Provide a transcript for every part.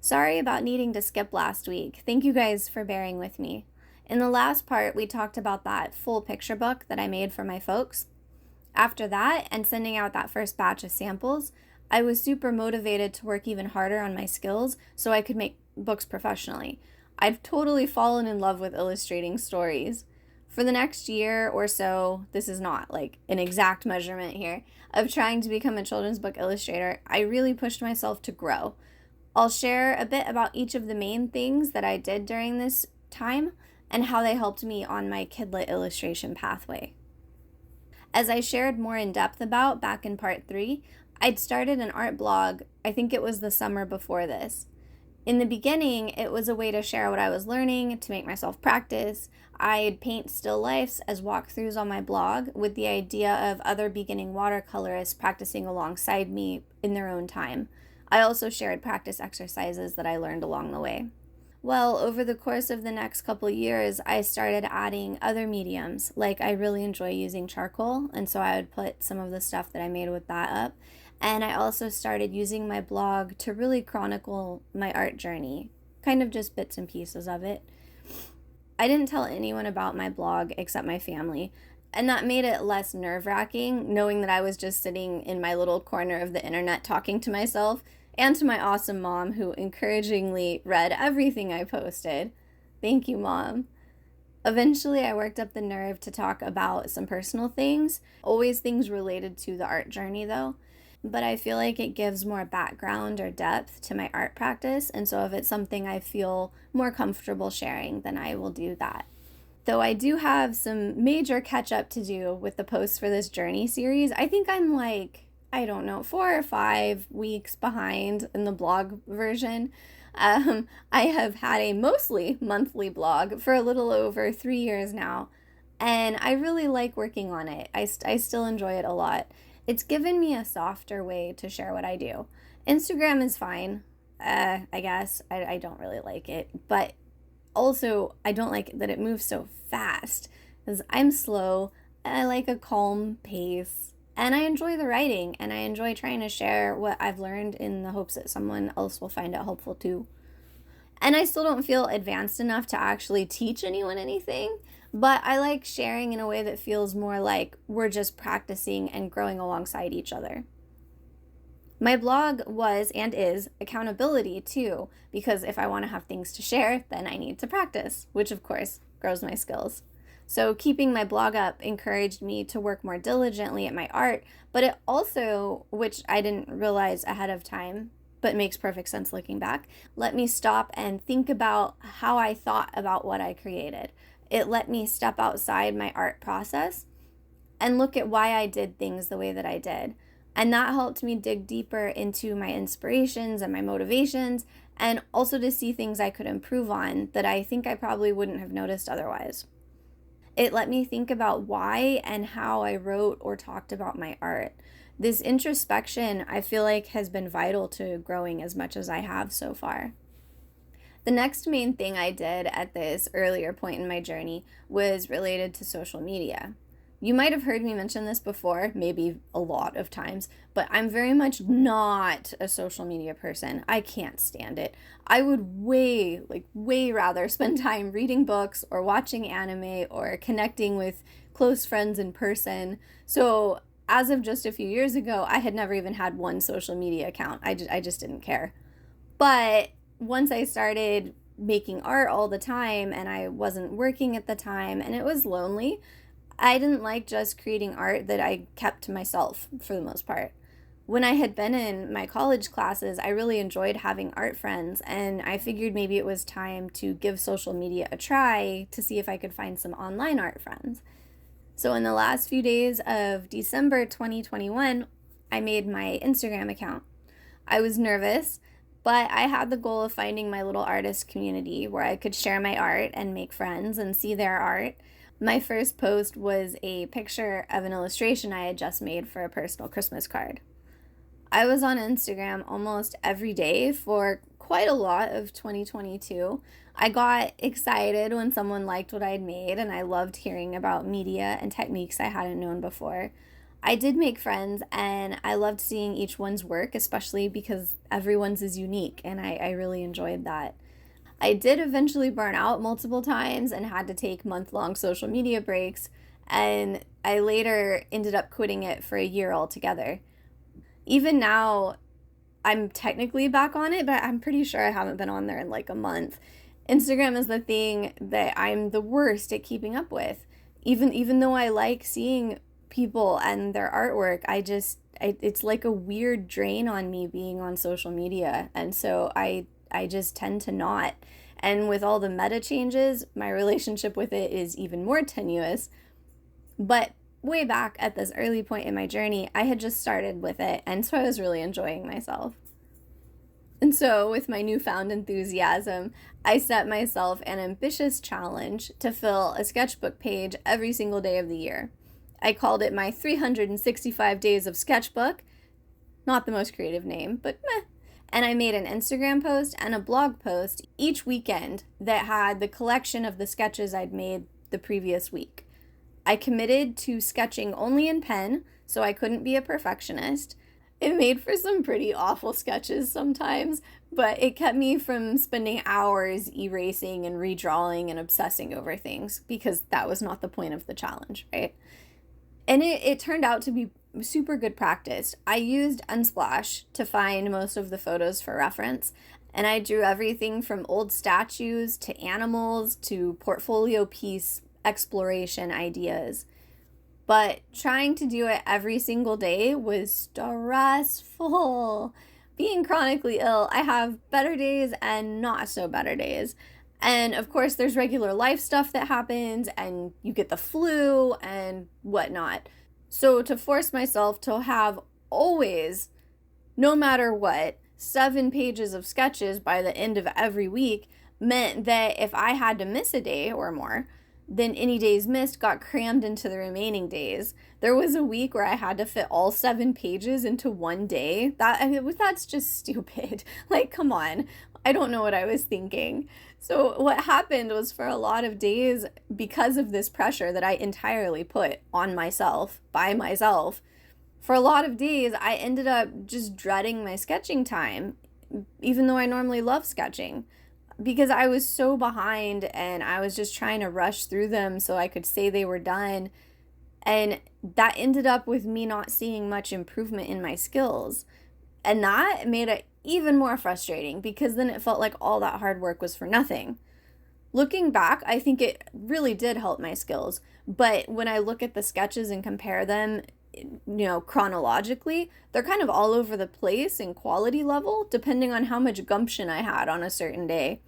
Sorry about needing to skip last week. Thank you guys for bearing with me. In the last part, we talked about that full picture book that I made for my folks. After that, and sending out that first batch of samples, I was super motivated to work even harder on my skills so I could make books professionally. I've totally fallen in love with illustrating stories. For the next year or so, this is not like an exact measurement here, of trying to become a children's book illustrator, I really pushed myself to grow. I'll share a bit about each of the main things that I did during this time and how they helped me on my kidlit illustration pathway. As I shared more in depth about back in part 3, I'd started an art blog, I think it was the summer before this. In the beginning, it was a way to share what I was learning, to make myself practice. I'd paint still lifes as walkthroughs on my blog with the idea of other beginning watercolorists practicing alongside me in their own time. I also shared practice exercises that I learned along the way. Well, over the course of the next couple years, I started adding other mediums. Like I really enjoy using charcoal, and so I would put some of the stuff that I made with that up. And I also started using my blog to really chronicle my art journey, kind of just bits and pieces of it. I didn't tell anyone about my blog except my family, and that made it less nerve-wracking, knowing that I was just sitting in my little corner of the internet talking to myself and to my awesome mom who encouragingly read everything I posted. Thank you, Mom. Eventually, I worked up the nerve to talk about some personal things, always things related to the art journey though. But I feel like it gives more background or depth to my art practice, and so if it's something I feel more comfortable sharing, then I will do that. Though I do have some major catch up to do with the posts for this journey series. I think I'm like, I don't know, 4 or 5 weeks behind in the blog version. I have had a mostly monthly blog for a little over 3 years now, and I really like working on it. I still enjoy it a lot. It's given me a softer way to share what I do. Instagram is fine, I guess. I don't really like it, but also I don't like that it moves so fast because I'm slow and I like a calm pace. And I enjoy the writing, and I enjoy trying to share what I've learned in the hopes that someone else will find it helpful too. And I still don't feel advanced enough to actually teach anyone anything, but I like sharing in a way that feels more like we're just practicing and growing alongside each other. My blog was and is accountability too, because if I want to have things to share, then I need to practice, which of course grows my skills. So keeping my blog up encouraged me to work more diligently at my art, but it also, which I didn't realize ahead of time, but makes perfect sense looking back, let me stop and think about how I thought about what I created. It let me step outside my art process and look at why I did things the way that I did. And that helped me dig deeper into my inspirations and my motivations, and also to see things I could improve on that I think I probably wouldn't have noticed otherwise. It let me think about why and how I wrote or talked about my art. This introspection, I feel like, has been vital to growing as much as I have so far. The next main thing I did at this earlier point in my journey was related to social media. You might have heard me mention this before, maybe a lot of times, but I'm very much not a social media person. I can't stand it. I would way rather spend time reading books or watching anime or connecting with close friends in person. So as of just a few years ago, I had never even had one social media account. I just didn't care. But once I started making art all the time and I wasn't working at the time and it was lonely, I didn't like just creating art that I kept to myself for the most part. When I had been in my college classes, I really enjoyed having art friends, and I figured maybe it was time to give social media a try to see if I could find some online art friends. So in the last few days of December 2021, I made my Instagram account. I was nervous, but I had the goal of finding my little artist community where I could share my art and make friends and see their art. My first post was a picture of an illustration I had just made for a personal Christmas card. I was on Instagram almost every day for quite a lot of 2022. I got excited when someone liked what I'd made, and I loved hearing about media and techniques I hadn't known before. I did make friends and I loved seeing each one's work, especially because everyone's is unique and I really enjoyed that. I did eventually burn out multiple times and had to take month-long social media breaks, and I later ended up quitting it for a year altogether. Even now, I'm technically back on it, but I'm pretty sure I haven't been on there in like a month. Instagram is the thing that I'm the worst at keeping up with. Even though I like seeing people and their artwork, it's like a weird drain on me being on social media. And so I just tend to not. And with all the meta changes, my relationship with it is even more tenuous. But way back at this early point in my journey, I had just started with it, and so I was really enjoying myself. And so, with my newfound enthusiasm, I set myself an ambitious challenge to fill a sketchbook page every single day of the year. I called it my 365 Days of Sketchbook. Not the most creative name, but meh. And I made an Instagram post and a blog post each weekend that had the collection of the sketches I'd made the previous week. I committed to sketching only in pen, so I couldn't be a perfectionist. It made for some pretty awful sketches sometimes, but it kept me from spending hours erasing and redrawing and obsessing over things, because that was not the point of the challenge, right? And it turned out to be super good practice. I used Unsplash to find most of the photos for reference, and I drew everything from old statues to animals to portfolio piece exploration ideas. But trying to do it every single day was stressful. Being chronically ill, I have better days and not so better days. And of course, there's regular life stuff that happens, and you get the flu and whatnot. So to force myself to have always, no matter what, 7 pages of sketches by the end of every week meant that if I had to miss a day or more, then any days missed got crammed into the remaining days. There was a week where I had to fit all 7 pages into one day. That's just stupid. Like, come on. I don't know what I was thinking. So what happened was, for a lot of days, because of this pressure that I entirely put on myself, by myself, for a lot of days, I ended up just dreading my sketching time, even though I normally love sketching, because I was so behind and I was just trying to rush through them so I could say they were done. And that ended up with me not seeing much improvement in my skills. And that made it even more frustrating, because then it felt like all that hard work was for nothing. Looking back, I think it really did help my skills. But when I look at the sketches and compare them, chronologically, they're kind of all over the place in quality level, depending on how much gumption I had on a certain day.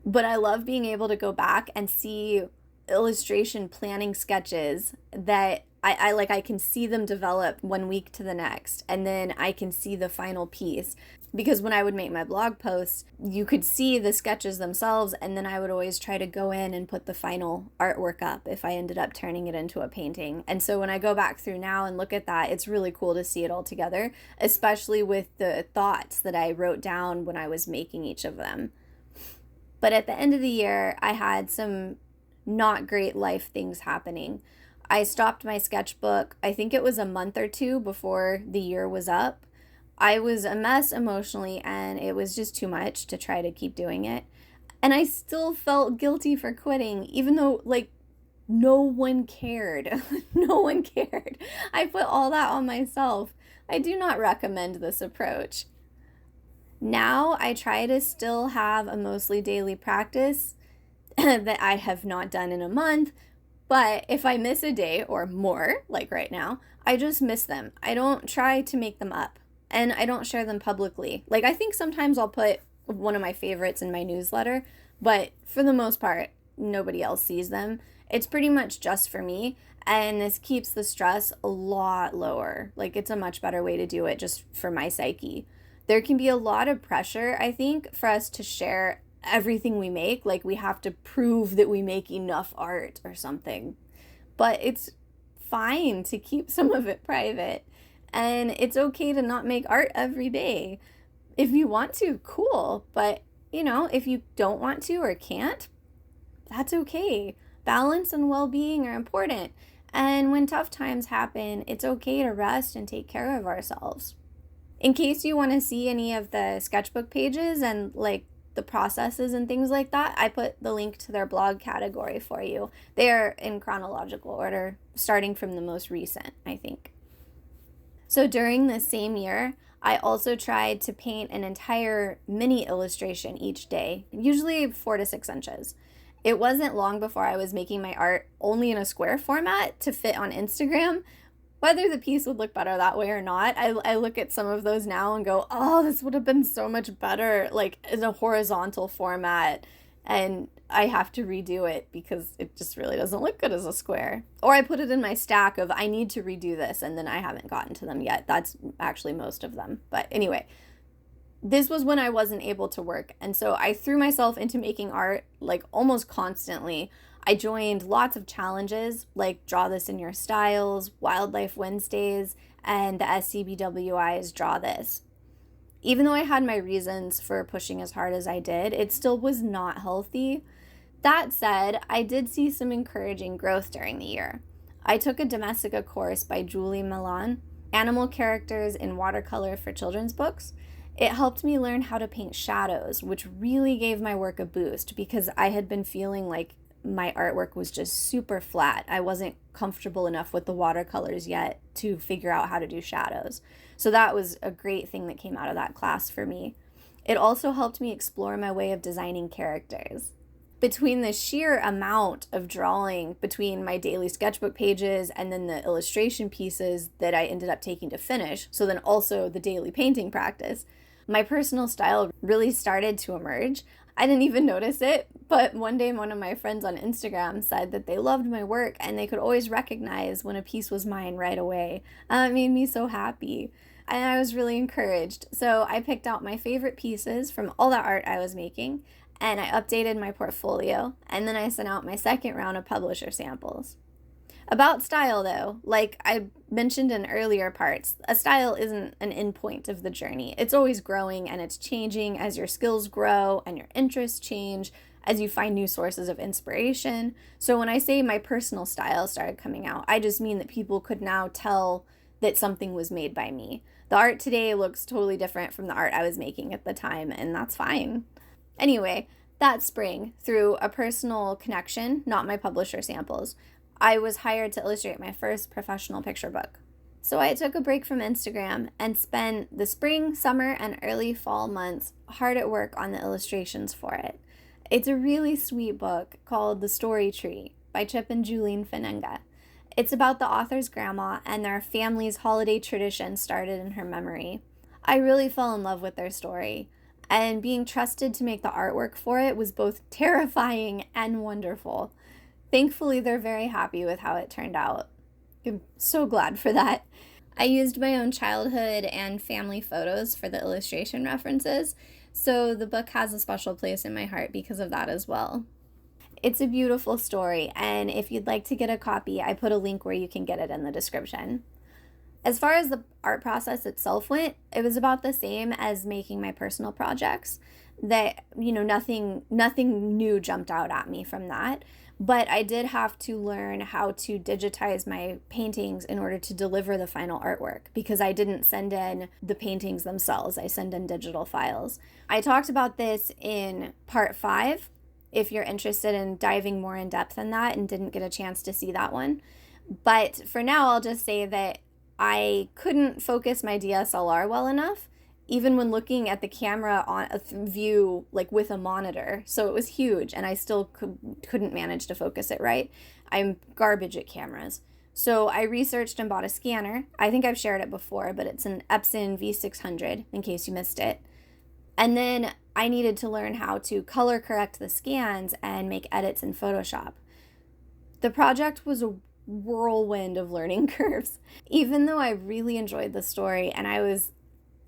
But I love being able to go back and see illustration planning sketches that I can see them develop one week to the next, and then I can see the final piece. Because when I would make my blog posts, you could see the sketches themselves, and then I would always try to go in and put the final artwork up if I ended up turning it into a painting. And so when I go back through now and look at that, it's really cool to see it all together, especially with the thoughts that I wrote down when I was making each of them. But at the end of the year, I had some not great life things happening. I stopped my sketchbook, I think it was a month or 2 before the year was up. I was a mess emotionally, and it was just too much to try to keep doing it. And I still felt guilty for quitting, even though, no one cared. No one cared. I put all that on myself. I do not recommend this approach. Now I try to still have a mostly daily practice that I have not done in a month. But if I miss a day or more, like right now, I just miss them. I don't try to make them up, and I don't share them publicly. I think sometimes I'll put one of my favorites in my newsletter, but for the most part, nobody else sees them. It's pretty much just for me, and this keeps the stress a lot lower. It's a much better way to do it just for my psyche. There can be a lot of pressure, I think, for us to share everything we make. We have to prove that we make enough art or something. But it's fine to keep some of it private. And it's okay to not make art every day. If you want to, cool. But, if you don't want to or can't, that's okay. Balance and well-being are important. And when tough times happen, it's okay to rest and take care of ourselves. In case you want to see any of the sketchbook pages and like the processes and things like that, I put the link to their blog category for you. They are in chronological order, starting from the most recent, I think. So during this same year, I also tried to paint an entire mini illustration each day, usually 4 to 6 inches. It wasn't long before I was making my art only in a square format to fit on Instagram. Whether the piece would look better that way or not, I look at some of those now and go, oh, this would have been so much better, like in a horizontal format. And I have to redo it because it just really doesn't look good as a square. Or I put it in my stack of, I need to redo this, and then I haven't gotten to them yet. That's actually most of them. But anyway, this was when I wasn't able to work. And so I threw myself into making art like almost constantly. I joined lots of challenges like Draw This in Your Styles, Wildlife Wednesdays, and the SCBWI's Draw This. Even though I had my reasons for pushing as hard as I did, it still was not healthy. That said, I did see some encouraging growth during the year. I took a Domestica course by Julie Milan, Animal Characters in Watercolor for Children's Books. It helped me learn how to paint shadows, which really gave my work a boost because I had been feeling like my artwork was just super flat. I wasn't comfortable enough with the watercolors yet to figure out how to do shadows. So that was a great thing that came out of that class for me. It also helped me explore my way of designing characters. Between the sheer amount of drawing between my daily sketchbook pages and then the illustration pieces that I ended up taking to finish, so then also the daily painting practice, my personal style really started to emerge. I didn't even notice it, but one day one of my friends on Instagram said that they loved my work and they could always recognize when a piece was mine right away. It made me so happy. And I was really encouraged. So I picked out my favorite pieces from all the art I was making, and I updated my portfolio, and then I sent out my second round of publisher samples. About style, though, like I mentioned in earlier parts, a style isn't an endpoint of the journey. It's always growing and it's changing as your skills grow and your interests change, as you find new sources of inspiration. So when I say my personal style started coming out, I just mean that people could now tell that something was made by me. The art today looks totally different from the art I was making at the time, and that's fine. Anyway, that spring, through a personal connection, not my publisher samples, I was hired to illustrate my first professional picture book. So I took a break from Instagram and spent the spring, summer, and early fall months hard at work on the illustrations for it. It's a really sweet book called The Story Tree by Chip and Julian Finenga. It's about the author's grandma and their family's holiday tradition started in her memory. I really fell in love with their story, and being trusted to make the artwork for it was both terrifying and wonderful. Thankfully, they're very happy with how it turned out. I'm so glad for that. I used my own childhood and family photos for the illustration references, so the book has a special place in my heart because of that as well. It's a beautiful story, and if you'd like to get a copy, I put a link where you can get it in the description. As far as the art process itself went, it was about the same as making my personal projects. That, nothing new jumped out at me from that. But I did have to learn how to digitize my paintings in order to deliver the final artwork because I didn't send in the paintings themselves. I send in digital files. I talked about this in part 5 if you're interested in diving more in depth in that and didn't get a chance to see that one. But for now, I'll just say that I couldn't focus my DSLR well enough, even when looking at the camera on a view like with a monitor. So it was huge and I still couldn't manage to focus it right. I'm garbage at cameras. So I researched and bought a scanner. I think I've shared it before, but it's an Epson V600 in case you missed it. And then I needed to learn how to color correct the scans and make edits in Photoshop. The project was a whirlwind of learning curves. Even though I really enjoyed the story and I was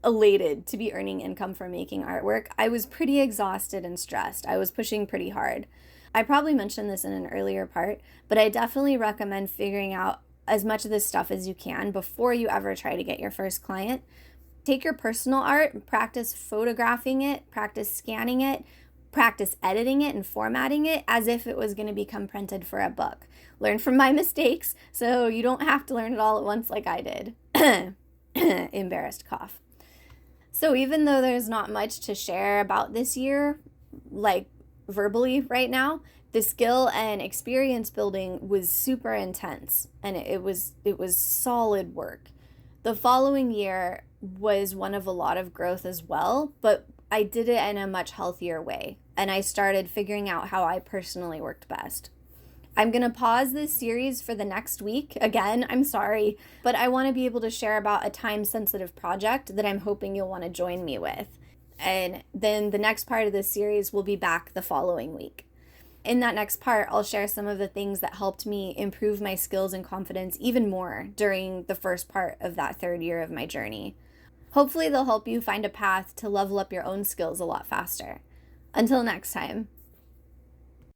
elated to be earning income from making artwork, I was pretty exhausted and stressed. I was pushing pretty hard. I probably mentioned this in an earlier part, but I definitely recommend figuring out as much of this stuff as you can before you ever try to get your first client. Take your personal art, practice photographing it, practice scanning it, practice editing it and formatting it as if it was going to become printed for a book. Learn from my mistakes so you don't have to learn it all at once like I did. Embarrassed cough. So even though there's not much to share about this year, like verbally right now, the skill and experience building was super intense, and it was solid work. The following year was one of a lot of growth as well, but I did it in a much healthier way, and I started figuring out how I personally worked best. I'm going to pause this series for the next week. Again, I'm sorry, but I want to be able to share about a time-sensitive project that I'm hoping you'll want to join me with. And then the next part of this series will be back the following week. In that next part, I'll share some of the things that helped me improve my skills and confidence even more during the first part of that third year of my journey. Hopefully, they'll help you find a path to level up your own skills a lot faster. Until next time.